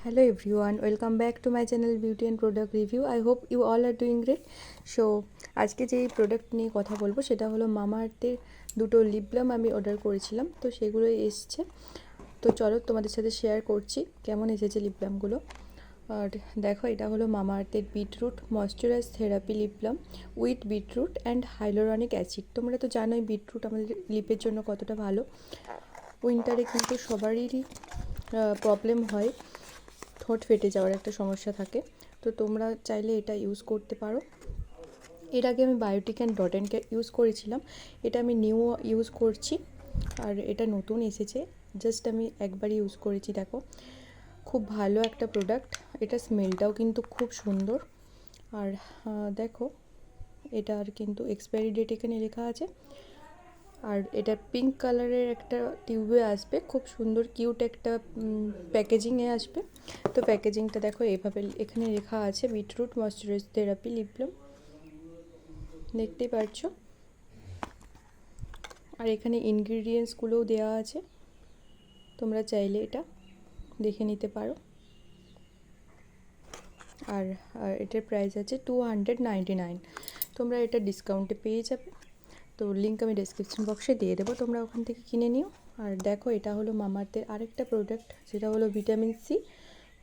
Hello everyone, welcome back to my channel Beauty and Product Review. I hope you all are doing great. So আজকে যে product নিয়ে কথা বলবো সেটা হলো মামা আর্থের দুটো লিপ বাম আমি অর্ডার করেছিলাম, তো সেগুলো এসছে। তো চলো তোমাদের সাথে শেয়ার করছি কেমন এসেছে লিপ বামগুলো। আর দেখো, এটা হলো মামা আর্থের beetroot moisturize therapy lip balm with beetroot and hyaluronic acid. তোমরা তো জানোই বিটরুট আমাদের লিপের জন্য কতটা ভালো। উইন্টারে কিন্তু সবারই প্রবলেম হয়, ঠোঁট ফেটে যাওয়ার একটা সমস্যা থাকে। তো তোমরা চাইলে এটা ইউজ করতে পারো। এর আগে আমি Biotique and dot and care use করেছিলাম, এটা আমি নিউ ইউজ করছি। আর এটা নতুন এসেছে, জাস্ট আমি একবারই ইউজ করেছি। দেখো, খুব ভালো একটা প্রোডাক্ট। এটা স্মেলটাও কিন্তু খুব সুন্দর। আর দেখো, এটার কিন্তু এক্সপায়ারি ডেট এখানে লেখা আছে। আর এটা পিঙ্ক কালারের একটা টিউবে আসবে, খুব সুন্দর কিউট একটা প্যাকেজিংয়ে আসবে। তো প্যাকেজিংটা দেখো এভাবে এখানে লেখা আছে বিটরুট ময়শ্চারাইজ থেরাপি লিপ বাম, দেখতেই পারছো। আর এখানে ইনগ্রিডিয়েন্টসগুলোও দেওয়া আছে, তোমরা চাইলে এটা দেখে নিতে পারো। আর এটার প্রাইস আছে 299। তোমরা এটা ডিসকাউন্টে পেয়ে যাবে, তো লিঙ্ক আমি ডেসক্রিপশন বক্সে দিয়ে দেবো, তোমরা ওখান থেকে কিনে নিও। আর দেখো, এটা হলো মামাআর্থের আরেকটা প্রোডাক্ট, যেটা হলো vitamin C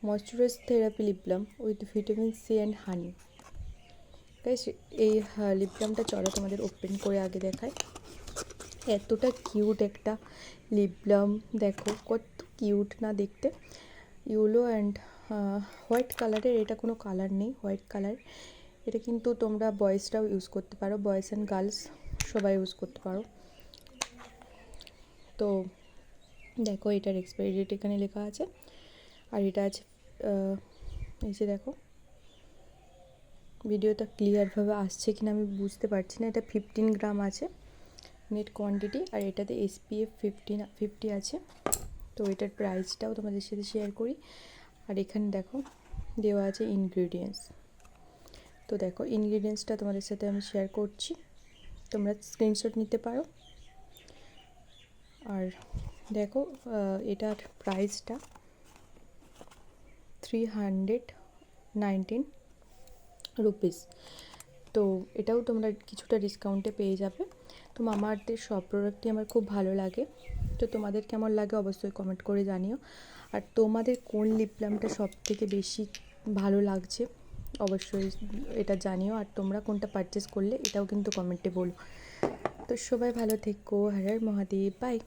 moisturize therapy lip balm with vitamin C and honey. Guys, এই লিপ বামটা চলো তোমাদের ওপেন করে আগে দেখায়। এতটা কিউট একটা লিপ বাম, দেখো কত কিউট না দেখতে। ইয়েলো অ্যান্ড হোয়াইট কালারের, এটা কোনো কালার নেই, হোয়াইট কালার। এটা কিন্তু তোমরা বয়েজরাও ইউজ করতে পারো, বয়েজ অ্যান্ড গার্লস সবাই ইউজ করতে পারো। তো দেখো, এটার এক্সপায়ারি ডেট এখানে লেখা আছে। আর এটা আছে, এই যে দেখো, ভিডিওটা ক্লিয়ারভাবে আসছে কিনা আমি বুঝতে পারছি না। এটা 15 গ্রাম আছে নেট কোয়ান্টিটি, আর এটাতে SPF 50 আছে। তো এটার প্রাইসটাও তোমাদের সাথে শেয়ার করি। আর এখানে দেখো দেওয়া আছে ইনগ্রিডিয়েন্টস। তো দেখো, ইনগ্রিডিয়েন্টসটা তোমাদের সাথে আমি শেয়ার করছি, তোমরা স্ক্রিনশট নিতে পারো। আর দেখো, এটার প্রাইসটা 319 রুপিস। তো এটাও তোমরা কিছুটা ডিসকাউন্টে পেয়ে যাবে। তো মামাআর্থের সব প্রোডাক্টই আমার খুব ভালো লাগে। তো তোমাদের কেমন লাগে অবশ্যই কমেন্ট করে জানিও। আর তোমাদের কোন লিপ বামটা সবথেকে বেশি ভালো লাগছে অবশ্যই এটা জানিও। আর তোমরা কোনটা পারচেস করলে এটাও কিন্তু কমেন্টে বলো। তো সবাই ভালো থেকো, হর হর মহাদেব, বাই।